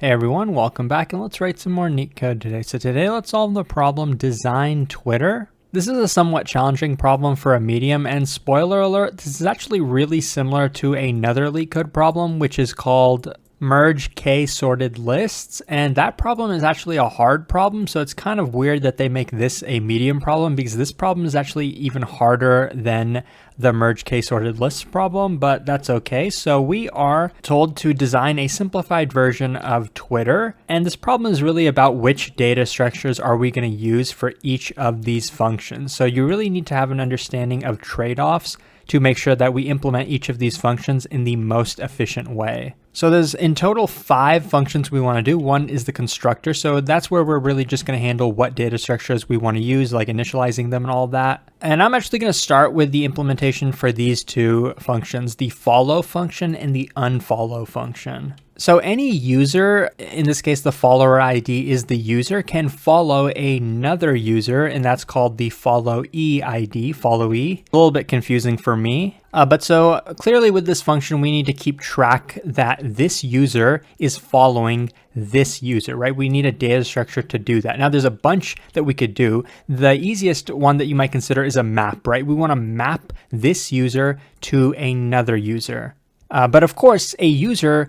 Hey everyone, welcome back, and let's write some more Leetcode today. So today let's solve the problem design Twitter. This is a somewhat challenging problem for a medium, and spoiler alert, this is actually really similar to another Leetcode problem, which is called merge k-sorted lists, and that problem is actually a hard problem, so it's kind of weird that they make this a medium problem because this problem is actually even harder than the merge k-sorted lists problem, but that's okay. So we are told to design a simplified version of Twitter, and this problem is really about which data structures are we going to use for each of these functions. So you really need to have an understanding of trade-offs to make sure that we implement each of these functions in the most efficient way. So there's in total 5 functions we want to do. One is the constructor. So that's where we're really just going to handle what data structures we want to use, like initializing them and all of that. And I'm actually going to start with the implementation for these 2 functions, the follow function and the unfollow function. So any user, in this case, the follower ID is the user, can follow another user, and that's called the followee ID, followee. A little bit confusing for me. But so clearly with this function, we need to keep track that this user is following this user, right? We need a data structure to do that. Now there's a bunch that we could do. The easiest one that you might consider is a map, right? We want to map this user to another user. But of course, a user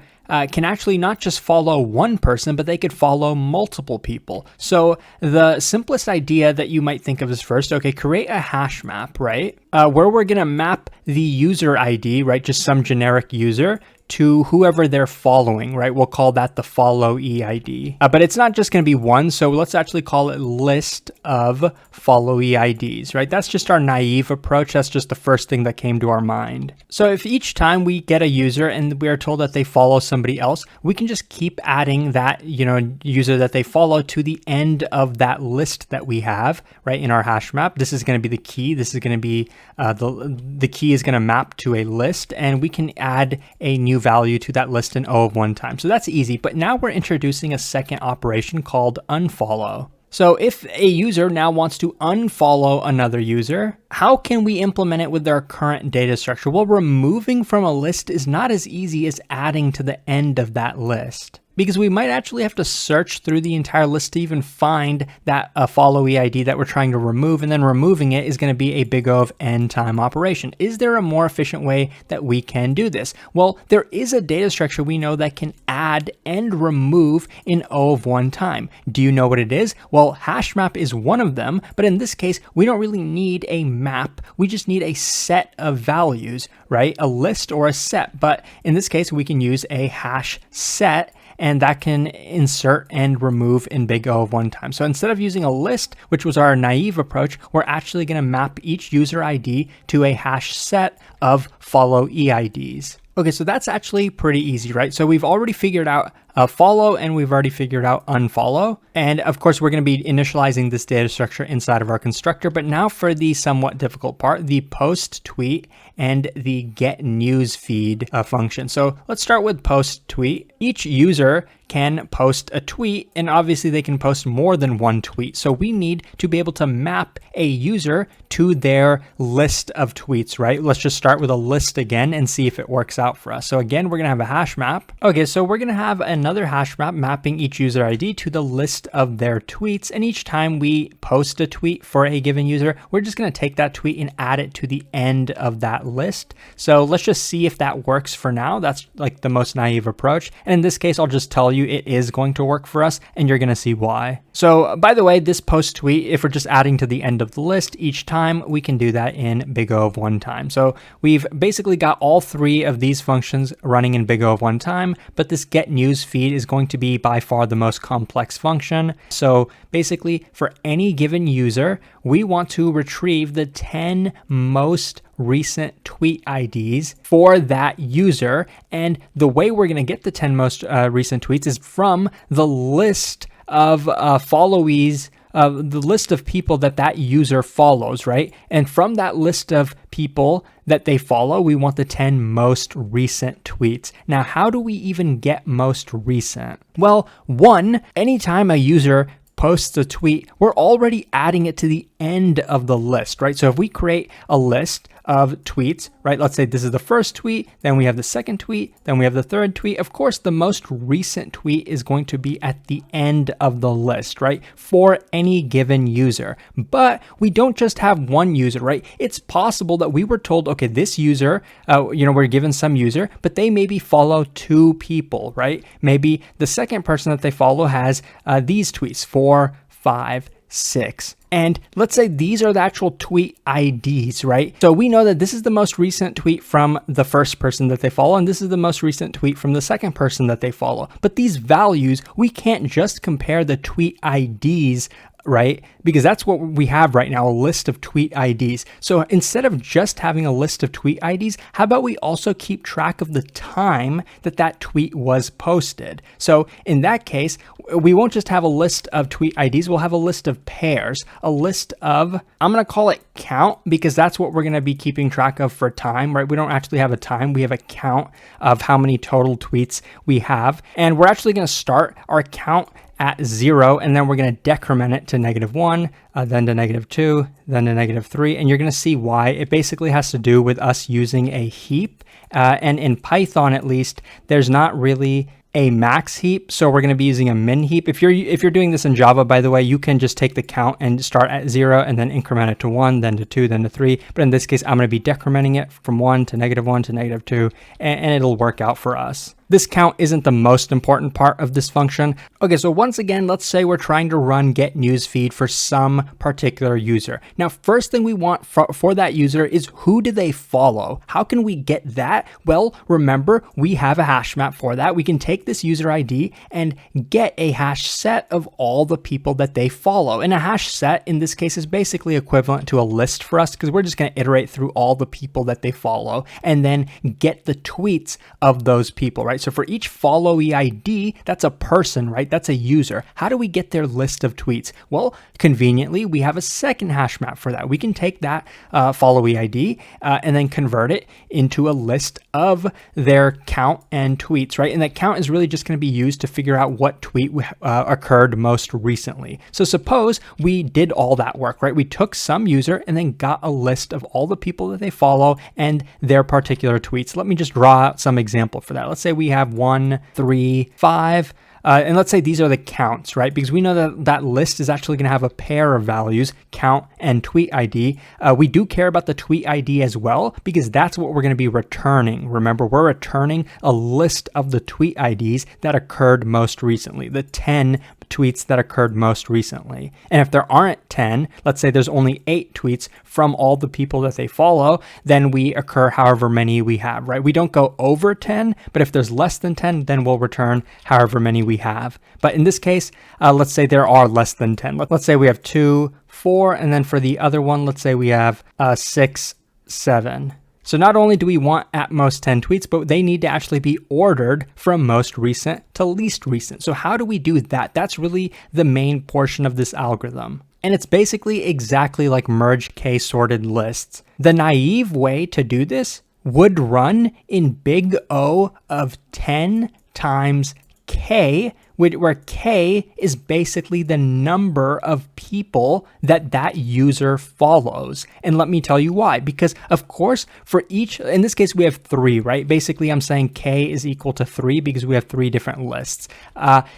can actually not just follow one person, but they could follow multiple people. So the simplest idea that you might think of is first, okay, create a hash map, right? Where we're going to map the user ID, right? Just some generic user to whoever they're following, right? We'll call that the followee ID. But it's not just going to be one, so let's actually call it list of followee IDs, right? That's just our naive approach. That's just the first thing that came to our mind. So if each time we get a user and we are told that they follow somebody else, we can just keep adding that, user that they follow to the end of that list that we have, right, in our hash map. This is going to be the key. This is going to be the key is going to map to a list, and we can add a new value to that list in O of 1 time. So that's easy, but now we're introducing a second operation called unfollow. So if a user now wants to unfollow another user, how can we implement it with our current data structure? Well, removing from a list is not as easy as adding to the end of that list, because we might actually have to search through the entire list to even find that followee ID that we're trying to remove, and then removing it is going to be a big O of n time operation. Is there a more efficient way that we can do this? Well, there is a data structure we know that can add and remove in O of 1 time. Do you know what it is? Well, hash map is one of them, but in this case, we don't really need a map. We just need a set of values, right? A list or a set, but in this case, we can use a hash set, and that can insert and remove in big O of 1 time. So instead of using a list, which was our naive approach, we're actually going to map each user ID to a hash set of followee IDs. Okay, so that's actually pretty easy, right? So we've already figured out follow, and we've already figured out unfollow. And of course, we're going to be initializing this data structure inside of our constructor. But now for the somewhat difficult part, the post tweet and the get news feed function. So let's start with post tweet. Each user can post a tweet, and obviously they can post more than one tweet. So we need to be able to map a user to their list of tweets, right? Let's just start with a list again and see if it works out for us. So again, we're going to have a hash map. Okay, so we're going to have another hash map mapping each user ID to the list of their tweets. And each time we post a tweet for a given user, we're just going to take that tweet and add it to the end of that list. So let's just see if that works for now. That's like the most naive approach. And in this case, I'll just tell you it is going to work for us, and you're going to see why. So by the way, this post tweet, if we're just adding to the end of the list each time, we can do that in big O of 1 time. So we've basically got all 3 of these functions running in big O of 1 time, but this get news feed is going to be by far the most complex function. So basically for any given user, we want to retrieve the 10 most recent tweet IDs for that user. And the way we're going to get the 10 most recent tweets is from the list of followees, the list of people that user follows, right? And from that list of people that they follow, we want the 10 most recent tweets. Now, how do we even get most recent? Well, one, anytime a user posts a tweet, we're already adding it to the end of the list, right? So if we create a list of tweets, right? Let's say this is the first tweet, then we have the second tweet, then we have the third tweet. Of course, the most recent tweet is going to be at the end of the list, right? For any given user. But we don't just have one user, right? It's possible that we were told, okay, this user, we're given some user, but they maybe follow 2 people, right? Maybe the second person that they follow has these tweets, 4, 5, 6. And let's say these are the actual tweet IDs, right? So we know that this is the most recent tweet from the first person that they follow, and this is the most recent tweet from the second person that they follow. But these values, we can't just compare the tweet IDs, right? Because that's what we have right now, a list of tweet IDs. So instead of just having a list of tweet IDs, how about we also keep track of the time that that tweet was posted? So in that case, we won't just have a list of tweet IDs, we'll have a list of pairs, a list of, I'm going to call it count, because that's what we're going to be keeping track of for time, right? We don't actually have a time, we have a count of how many total tweets we have. And we're actually going to start our count at 0, and then we're going to decrement it to -1, then to -2, then to -3, and you're going to see why. It basically has to do with us using a heap, and in Python at least, there's not really a max heap, so we're going to be using a min heap. If you're doing this in Java, by the way, you can just take the count and start at 0 and then increment it to 1, then to 2, then to 3. But in this case, I'm going to be decrementing it from 1 to -1 to -2, and it'll work out for us. This count isn't the most important part of this function. Okay, so once again, let's say we're trying to run get newsfeed for some particular user. Now, first thing we want for that user is who do they follow? How can we get that? Well, remember, we have a hash map for that. We can take this user ID and get a hash set of all the people that they follow. And a hash set in this case is basically equivalent to a list for us, because we're just going to iterate through all the people that they follow and then get the tweets of those people, right? So for each followee ID, that's a person, right? That's a user. How do we get their list of tweets? Well, conveniently, we have a second hash map for that. We can take that followee ID and then convert it into a list of their count and tweets, right? And that count is really just going to be used to figure out what tweet occurred most recently. So suppose we did all that work, right? We took some user and then got a list of all the people that they follow and their particular tweets. Let me just draw out some example for that. Let's say we have 1, 3, 5, and let's say these are the counts, right? Because we know that that list is actually going to have a pair of values, count and tweet ID. We do care about the tweet ID as well, because that's what we're going to be returning. Remember, we're returning a list of the tweet IDs that occurred most recently, the 10 tweets that occurred most recently. And if there aren't 10, let's say there's only 8 tweets from all the people that they follow, then we occur however many we have, right? We don't go over 10, but if there's less than 10, then we'll return however many we have. But in this case, let's say there are less than 10. Let's say we have 2, 4, and then for the other one, let's say we have 6, 7. So not only do we want at most 10 tweets, but they need to actually be ordered from most recent to least recent. So how do we do that? That's really the main portion of this algorithm. And it's basically exactly like merge k sorted lists. The naive way to do this would run in big O of 10 times k, where k is basically the number of people that user follows. And let me tell you why. Because of course, for each, in this case, we have 3, right? Basically, I'm saying k is equal to 3 because we have 3 different lists.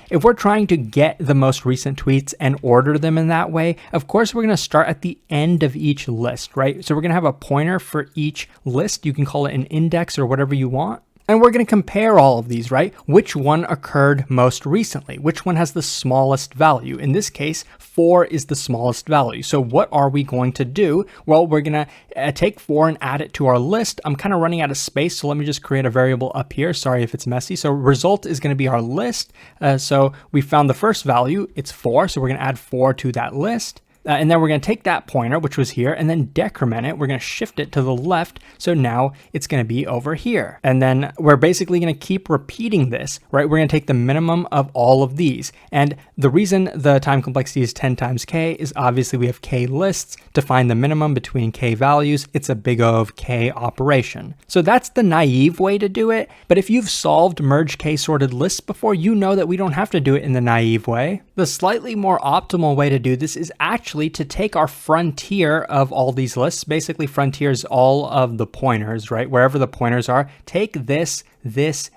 If we're trying to get the most recent tweets and order them in that way, of course, we're going to start at the end of each list, right? So we're going to have a pointer for each list. You can call it an index or whatever you want. And we're going to compare all of these, right? Which one occurred most recently? Which one has the smallest value? In this case, 4 is the smallest value. So what are we going to do? Well, we're going to take 4 and add it to our list. I'm kind of running out of space, so let me just create a variable up here. Sorry if it's messy. So result is going to be our list. So we found the first value, it's 4. So we're going to add 4 to that list. And then we're going to take that pointer, which was here, and then decrement it. We're going to shift it to the left. So now it's going to be over here. And then we're basically going to keep repeating this, right? We're going to take the minimum of all of these. And the reason the time complexity is 10 times k is obviously we have k lists to find the minimum between k values. It's a big O of k operation. So that's the naive way to do it. But if you've solved merge k sorted lists before, you know that we don't have to do it in the naive way. The slightly more optimal way to do this is actually to take our frontier of all these lists. Basically, frontier is all of the pointers, right? Wherever the pointers are, take this,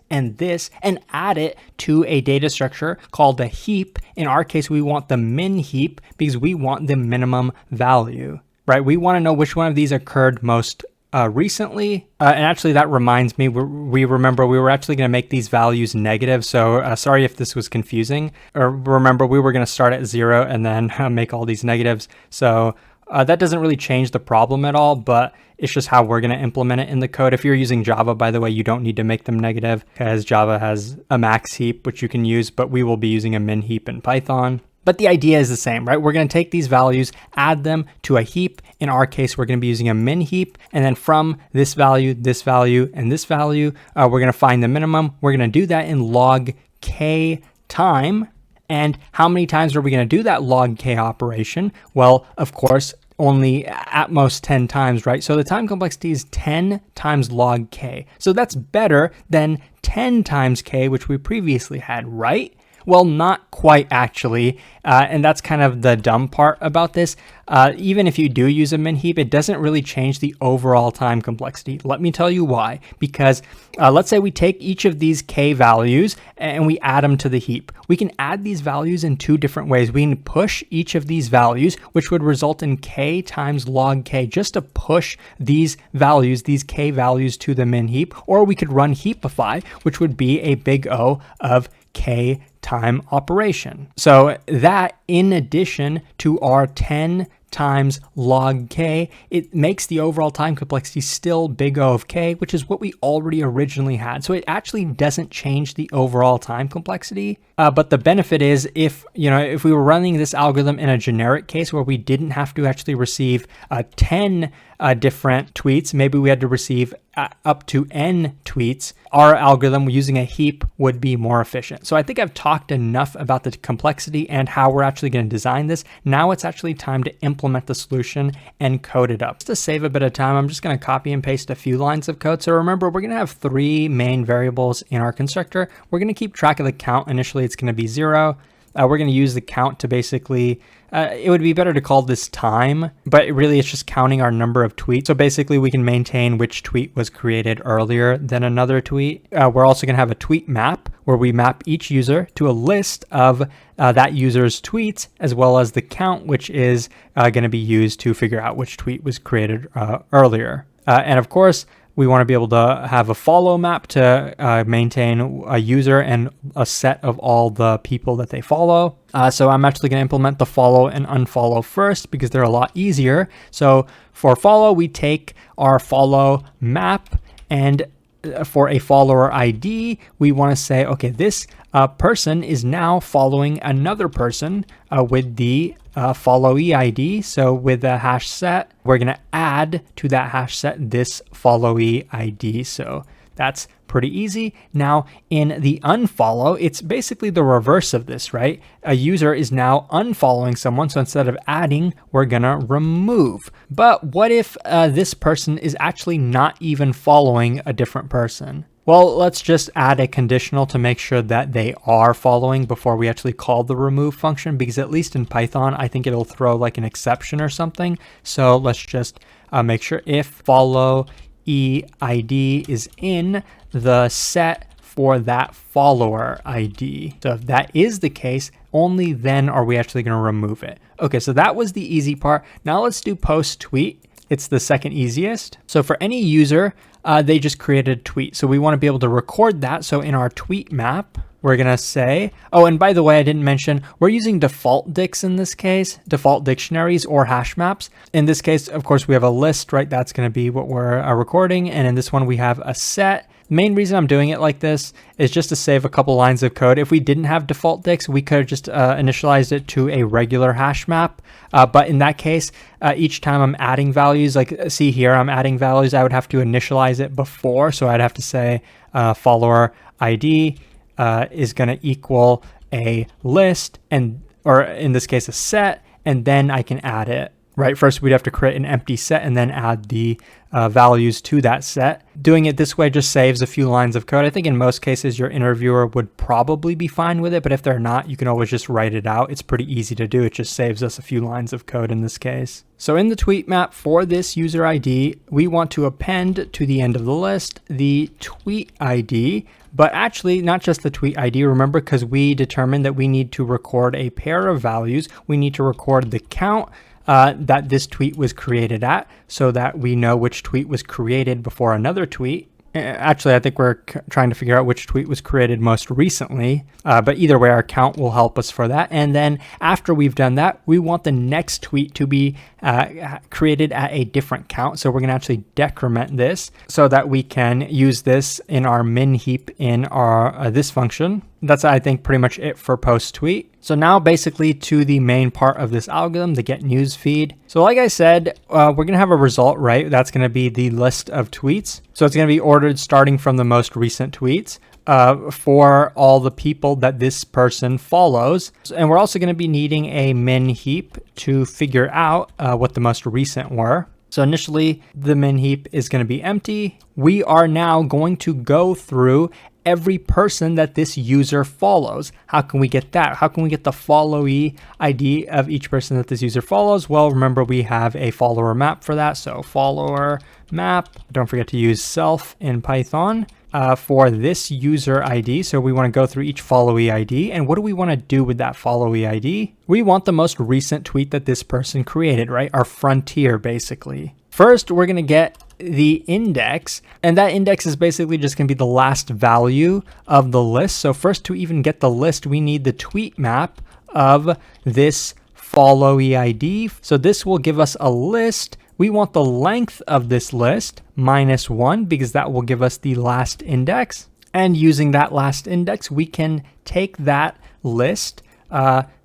and add it to a data structure called a heap. In our case, we want the min heap because we want the minimum value, right? We want to know which one of these occurred most recently. And actually that reminds me, we remember we were actually going to make these values negative. So sorry if this was confusing. Or remember, we were going to start at 0 and then make all these negatives. So that doesn't really change the problem at all, but it's just how we're going to implement it in the code. If you're using Java, by the way, you don't need to make them negative because Java has a max heap, which you can use, but we will be using a min heap in Python. But the idea is the same, right? We're going to take these values, add them to a heap. In our case, we're going to be using a min heap. And then from this value, and this value, we're going to find the minimum. We're going to do that in log k time. And how many times are we going to do that log k operation? Well, of course, only at most 10 times, right? So the time complexity is 10 times log k. So that's better than 10 times k, which we previously had, right? Well, not quite actually, and that's kind of the dumb part about this. Even if you do use a min heap, it doesn't really change the overall time complexity. Let me tell you why. Because let's say we take each of these k values and we add them to the heap. We can add these values in two different ways. We can push each of these values, which would result in k times log k, just to push these values, these k values to the min heap. Or we could run heapify, which would be a big O of k time operation. So that, in addition to our 10 times log k, it makes the overall time complexity still big O of k, which is what we already originally had. So it actually doesn't change the overall time complexity. But the benefit is if we were running this algorithm in a generic case where we didn't have to actually receive 10 different tweets, maybe we had to receive up to n tweets, our algorithm using a heap would be more efficient. So I think I've talked enough about the complexity and how we're actually going to design this. Now it's actually time to implement the solution and code it up. Just to save a bit of time, I'm just going to copy and paste a few lines of code. So remember, we're going to have 3 main variables in our constructor. We're going to keep track of the count. Initially, it's going to be 0. We're going to use the count to basically, it would be better to call this time, but really it's just counting our number of tweets. So basically we can maintain which tweet was created earlier than another tweet. We're also going to have a tweet map where we map each user to a list of that user's tweets, as well as the count, which is going to be used to figure out which tweet was created earlier. And of course, we want to be able to have a follow map to maintain a user and a set of all the people that they follow. So I'm actually going to implement the follow and unfollow first because they're a lot easier. So for follow, we take our follow map, and for a follower ID, we want to say, okay, this person is now following another person with the followee ID. So with the hash set, we're going to add to that hash set this followee ID. So that's pretty easy. Now in the unfollow, it's basically the reverse of this, right? A user is now unfollowing someone. So instead of adding, we're going to remove. But what if this person is actually not even following a different person? Well, let's just add a conditional to make sure that they are following before we actually call the remove function, because at least in Python, I think it'll throw like an exception or something. So let's just make sure if follow ID is in the set for that follower ID. So if that is the case, only then are we actually going to remove it. Okay, so that was the easy part. Now let's do post tweet. It's the second easiest. So for any user, they just created a tweet. So we want to be able to record that. So in our tweet map, we're going to say, oh, and by the way, I didn't mention, we're using default dicts in this case, default dictionaries or hash maps. In this case, of course, we have a list, right? That's going to be what we're recording. And in this one, we have a set. The main reason I'm doing it like this is just to save a couple lines of code. If we didn't have default dicts, we could have just initialized it to a regular hash map. But in that case, each time I'm adding values, like see here, I'm adding values, I would have to initialize it before. So I'd have to say follower ID is going to equal a list, or in this case, a set, and then I can add it right? First, we'd have to create an empty set and then add the values to that set. Doing it this way just saves a few lines of code. I think in most cases, your interviewer would probably be fine with it, but if they're not, you can always just write it out. It's pretty easy to do. It just saves us a few lines of code in this case. So in the tweet map for this user ID, we want to append to the end of the list the tweet ID, but actually not just the tweet ID. Remember, because we determined that we need to record a pair of values, we need to record the count that this tweet was created at, so that we know which tweet was created before another tweet. Actually, I think we're trying to figure out which tweet was created most recently, but either way, our count will help us for that. And then after we've done that, we want the next tweet to be created at a different count. So we're going to actually decrement this so that we can use this in our min heap in our this function. That's, I think, pretty much it for post tweet. So now basically to the main part of this algorithm, the get news feed. So like I said, we're going to have a result, right? That's going to be the list of tweets. So it's going to be ordered starting from the most recent tweets for all the people that this person follows. And we're also going to be needing a min heap to figure out what the most recent were. So initially the min heap is going to be empty. We are now going to go through every person that this user follows. How can we get that? How can we get the followee ID of each person that this user follows? Well, remember we have a follower map for that. So follower map, don't forget to use self in Python for this user ID. So we want to go through each followee ID. And what do we want to do with that followee ID? We want the most recent tweet that this person created, right? Our frontier, basically. First, we're going to get the index, and that index is basically just going to be the last value of the list. So first, to even get the list, we need the tweet map of this followee ID. So this will give us a list. We want the length of this list -1 because that will give us the last index. And using that last index, we can take that list.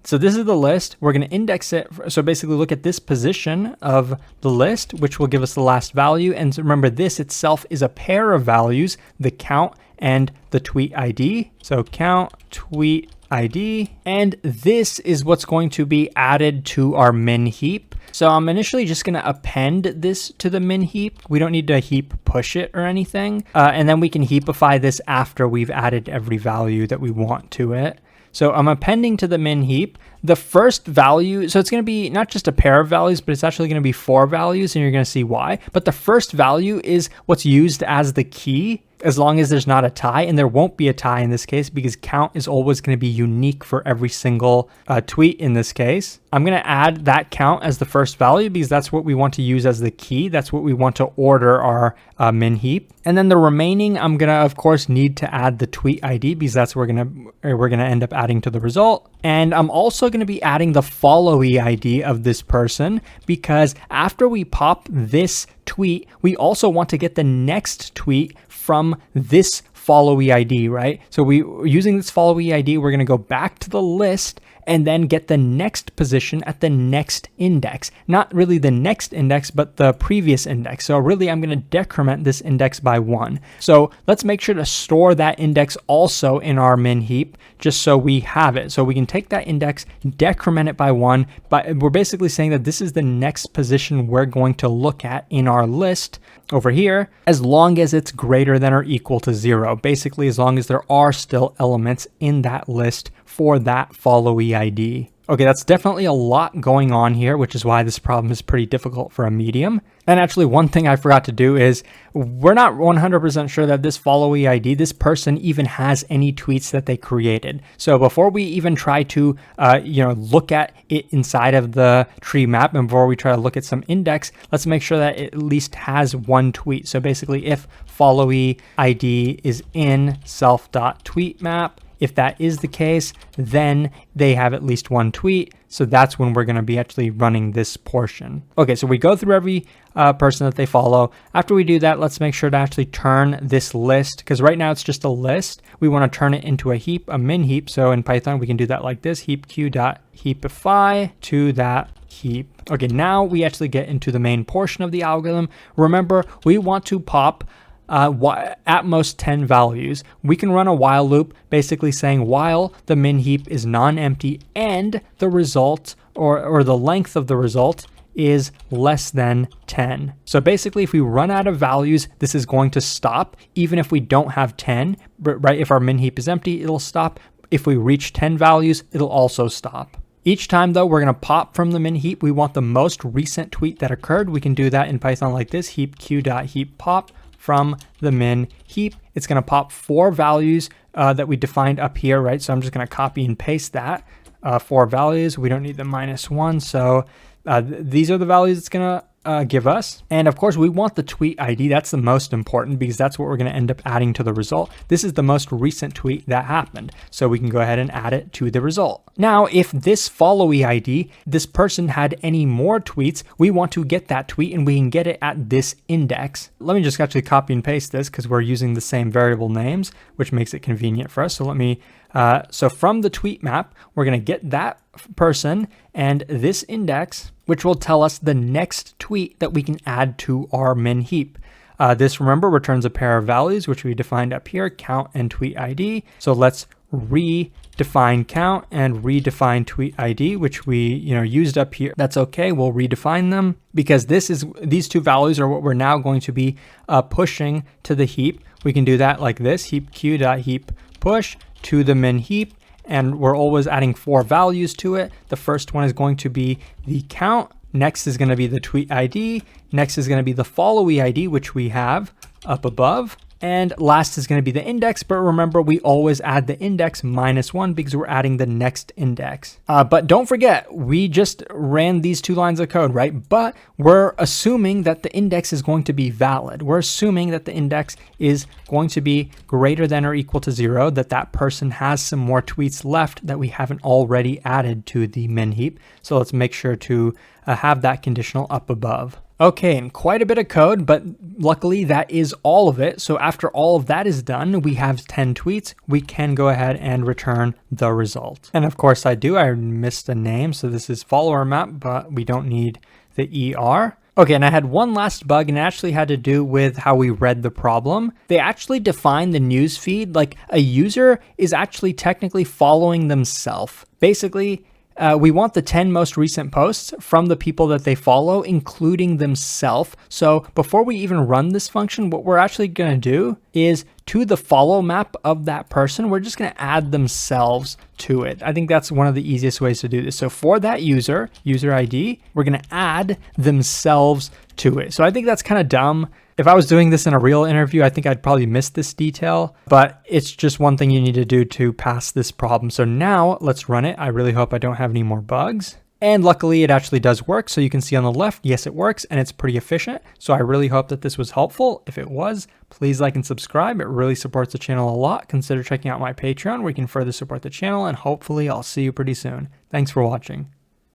So this is the list. We're going to index it. So basically look at this position of the list, which will give us the last value. And remember, this itself is a pair of values, the count and the tweet ID. So count, tweet ID. And this is what's going to be added to our min heap. So I'm initially just going to append this to the min heap. We don't need to heap push it or anything. And then we can heapify this after we've added every value that we want to it. So I'm appending to the min heap the first value. So it's going to be not just a pair of values, but it's actually going to be 4 values, and you're going to see why. But the first value is what's used as the key, as long as there's not a tie, and there won't be a tie in this case because count is always going to be unique for every single tweet in this case. I'm going to add that count as the first value because that's what we want to use as the key. That's what we want to order our min heap. And then the remaining, I'm going to, of course, need to add the tweet ID because that's what we're going to end up adding to the result. And I'm also going to be adding the followee ID of this person because after we pop this tweet, we also want to get the next tweet from this followee ID, right? So using this followee ID, we're going to go back to the list and then get the next position at the next index. Not really the next index, but the previous index. So really, I'm going to decrement this index by 1. So let's make sure to store that index also in our min heap, just so we have it. So we can take that index, decrement it by 1, but we're basically saying that this is the next position we're going to look at in our list over here, as long as it's greater than or equal to 0. Basically, as long as there are still elements in that list for that followee ID. Okay, that's definitely a lot going on here, which is why this problem is pretty difficult for a medium. And actually, one thing I forgot to do is we're not 100% sure that this followee ID, this person even has any tweets that they created. So before we even try to, look at it inside of the tree map, and before we try to look at some index, let's make sure that it at least has one tweet. So basically, if followee ID is in self.tweetMap, if that is the case, then they have at least one tweet. So that's when we're going to be actually running this portion. Okay, so we go through every person that they follow. After we do that, let's make sure to actually turn this list, because right now it's just a list. We want to turn it into a heap, a min heap. So in Python, we can do that like this, heapq.heapify to that heap. Okay, now we actually get into the main portion of the algorithm. Remember, we want to pop at most 10 values. We can run a while loop basically saying while the min heap is non-empty and the result or the length of the result is less than 10. So basically, if we run out of values, this is going to stop. Even if we don't have 10, right? If our min heap is empty, it'll stop. If we reach 10 values, it'll also stop. Each time though, we're going to pop from the min heap. We want the most recent tweet that occurred. We can do that in Python like this, heap q.heap pop from the min heap. It's going to pop 4 values that we defined up here, right? So I'm just going to copy and paste that. 4 values. We don't need the -1. So these are the values it's going to give us. And of course, we want the tweet ID. That's the most important because that's what we're going to end up adding to the result. This is the most recent tweet that happened. So we can go ahead and add it to the result. Now, if this followee ID, this person had any more tweets, we want to get that tweet and we can get it at this index. Let me just actually copy and paste this because we're using the same variable names, which makes it convenient for us. So let me, so from the tweet map, we're going to get that person and this index, which will tell us the next tweet that we can add to our min heap. This, remember, returns a pair of values, which we defined up here, count and tweet ID. So let's redefine count and redefine tweet ID, which we used up here. That's okay. We'll redefine them because these two values are what we're now going to be pushing to the heap. We can do that like this, heap q.heap push to the min heap. And we're always adding 4 values to it. The first one is going to be the count. Next is going to be the tweet ID. Next is going to be the followee ID, which we have up above. And last is going to be the index, but remember we always add the index -1 because we're adding the next index. But don't forget, we just ran these 2 lines of code, right? But we're assuming that the index is going to be valid. We're assuming that the index is going to be greater than or equal to 0, that that person has some more tweets left that we haven't already added to the min heap. So let's make sure to have that conditional up above. Okay, and quite a bit of code, but luckily that is all of it. So after all of that is done, we have 10 tweets. We can go ahead and return the result. And of course I missed a name. So this is follower map, but we don't need the ER. Okay, and I had one last bug, and it actually had to do with how we read the problem. They actually define the news feed like a user is actually technically following themselves. Basically, we want the 10 most recent posts from the people that they follow, including themselves. So before we even run this function, what we're actually going to do is to the follow map of that person, we're just going to add themselves to it. I think that's one of the easiest ways to do this. So for that user ID, we're going to add themselves to it. So I think that's kind of dumb. If I was doing this in a real interview, I think I'd probably miss this detail, but it's just one thing you need to do to pass this problem. So now let's run it. I really hope I don't have any more bugs. And luckily it actually does work. So you can see on the left, yes, it works and it's pretty efficient. So I really hope that this was helpful. If it was, please like and subscribe. It really supports the channel a lot. Consider checking out my Patreon where you can further support the channel, and hopefully I'll see you pretty soon. Thanks for watching.